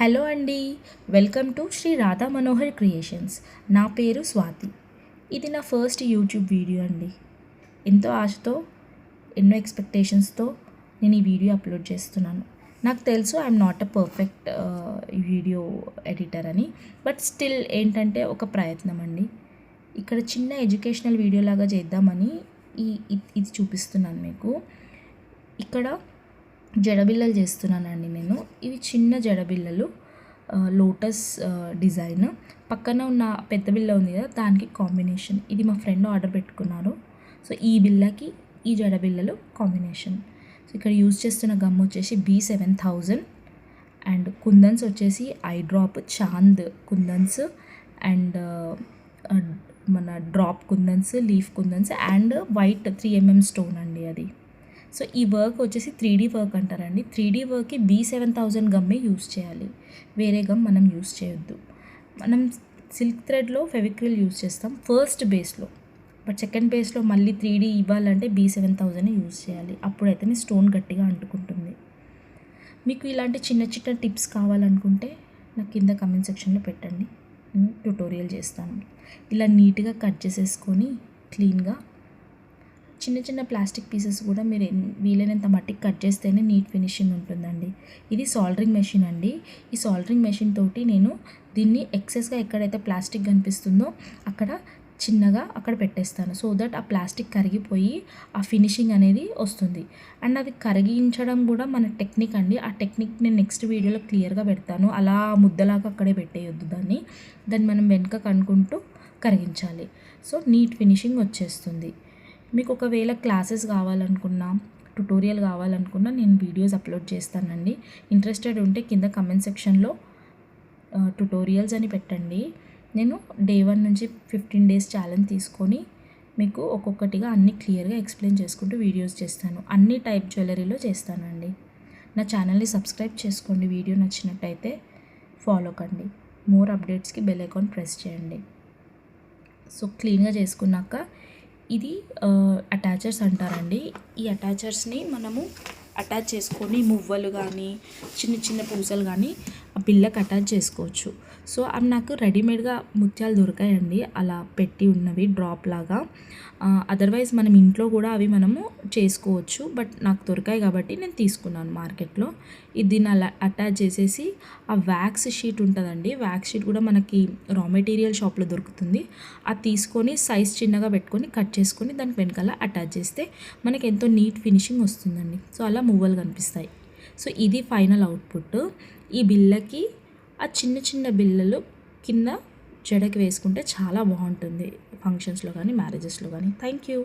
Hello అండి, welcome to Shri Radha Manohar creations. నా పేరు స్వాతి. ఇది నా ఫస్ట్ యూట్యూబ్ వీడియో అండి. ఎంతో ఆశతో, ఎన్నో ఎక్స్పెక్టేషన్స్తో నేను ఈ వీడియో అప్లోడ్ చేస్తున్నాను. నాకు తెలుసు I'm not a perfect video editor అని, బట్ స్టిల్ ఏంటంటే ఒక ప్రయత్నం అండి. ఇక్కడ చిన్న ఎడ్యుకేషనల్ వీడియో లాగా చేద్దామని ఇది చూపిస్తున్నాను మీకు. ఇక్కడ జడబిళ్ళలు చేస్తున్నానండి నేను. ఇవి చిన్న జడబిళ్ళలు, లోటస్ డిజైన్. పక్కన ఉన్న పెద్ద బిళ్ళ ఉంది కదా, దానికి కాంబినేషన్. ఇది మా ఫ్రెండ్ ఆర్డర్ పెట్టుకున్నారు. సో ఈ బిళ్ళకి ఈ జడబిళ్ళలు కాంబినేషన్. సో ఇక్కడ యూజ్ చేస్తున్న గమ్ వచ్చేసి B7000 అండ్ కుందన్స్ వచ్చేసి ఐ డ్రాప్ చాంద్ కుందన్స్ అండ్ మన drop kundans, leaf kundans and white 3mm stone అండి అది. సో ఈ వర్క్ వచ్చేసి 3D వర్క్ అంటారండి. 3D వర్క్కి B7000 గమ్మే యూస్ చేయాలి, వేరే గమ్ మనం యూస్ చేయొద్దు. మనం సిల్క్ థ్రెడ్లో ఫెవిక్రిల్ యూస్ చేస్తాం ఫస్ట్ బేస్లో, బట్ సెకండ్ బేస్లో మళ్ళీ 3D ఇవ్వాలంటే B7000 యూస్ చేయాలి. అప్పుడైతేనే స్టోన్ గట్టిగా అంటుకుంటుంది. మీకు ఇలాంటి చిన్న చిన్న టిప్స్ కావాలనుకుంటే నాకు కింద కమెంట్ సెక్షన్లో పెట్టండి, ట్యుటోరియల్ చేస్తాను. ఇలా నీట్గా కట్ చేసేసుకొని క్లీన్గా చిన్న చిన్న ప్లాస్టిక్ పీసెస్ కూడా మీరు వీలైనంత మట్టికి కట్ చేస్తేనే నీట్ ఫినిషింగ్ ఉంటుందండి. ఇది సాల్డరింగ్ మెషిన్ అండి. ఈ సాల్డరింగ్ మెషిన్ తోటి నేను దీన్ని ఎక్సెస్గా ఎక్కడైతే ప్లాస్టిక్ కనిపిస్తుందో అక్కడ చిన్నగా అక్కడ పెట్టేస్తాను. సో దట్ ఆ ప్లాస్టిక్ కరిగిపోయి ఆ ఫినిషింగ్ అనేది వస్తుంది. అండ్ అది కరిగించడం కూడా మన టెక్నిక్ అండి. ఆ టెక్నిక్ నేను నెక్స్ట్ వీడియోలో క్లియర్గా పెడతాను. అలా ముద్దలాగా అక్కడే పెట్టేయొద్దు దాన్ని మనం వెనుక కనుక్కుంటూ కరిగించాలి. సో నీట్ ఫినిషింగ్ వచ్చేస్తుంది. మీకు ఒకవేళ క్లాసెస్ కావాలనుకున్నా, ట్యుటోరియల్ కావాలనుకున్నా నేను వీడియోస్ అప్లోడ్ చేస్తానండి. ఇంట్రెస్టెడ్ ఉంటే కింద కమెంట్ సెక్షన్లో ట్యుటోరియల్స్ అని పెట్టండి. నేను Day 1 నుంచి 15 days ఛాలెంజ్ తీసుకొని మీకు ఒక్కొక్కటిగా అన్నీ క్లియర్గా ఎక్స్ప్లెయిన్ చేసుకుంటూ వీడియోస్ చేస్తాను. అన్ని టైప్ జ్యువెలరీలో చేస్తానండి. నా ఛానల్ని సబ్స్క్రైబ్ చేసుకోండి. వీడియో నచ్చినట్టయితే ఫాలో కండి. మోర్ అప్డేట్స్కి బెల్ ఐకాన్ ప్రెస్ చేయండి. సో క్లీన్గా చేసుకున్నాక ఇది అటాచర్స్ అంటారండి. ఈ అటాచర్స్ని మనము అటాచ్ చేసుకొని మువ్వలు కానీ చిన్న చిన్న పూసలు కానీ ఆ బిళ్ళకి అటాచ్ చేసుకోవచ్చు. సో అవి నాకు రెడీమేడ్గా ముత్యాలు దొరికాయండి, అలా పెట్టి ఉన్నవి డ్రాప్ లాగా. అదర్వైజ్ మనం ఇంట్లో కూడా అవి మనము చేసుకోవచ్చు, బట్ నాకు దొరికాయి కాబట్టి నేను తీసుకున్నాను మార్కెట్లో. దీన్ని అలా అటాచ్ చేసేసి ఆ వ్యాక్స్ షీట్ ఉంటుందండి, వ్యాక్స్ షీట్ కూడా మనకి రా మెటీరియల్ షాప్లో దొరుకుతుంది. అది తీసుకొని సైజ్ చిన్నగా పెట్టుకొని కట్ చేసుకొని దానికి వెనకాల అటాచ్ చేస్తే మనకి ఎంతో నీట్ ఫినిషింగ్ వస్తుందండి. సో అలా మువ్వలు కనిపిస్తాయి. సో ఇది ఫైనల్ అవుట్పుట్. ఈ బిళ్ళకి ఆ చిన్న చిన్న బిళ్ళలు కింద జడకి వేసుకుంటే చాలా బాగుంటుంది, ఫంక్షన్స్లో కానీ మ్యారేజెస్లో కానీ. Thank you.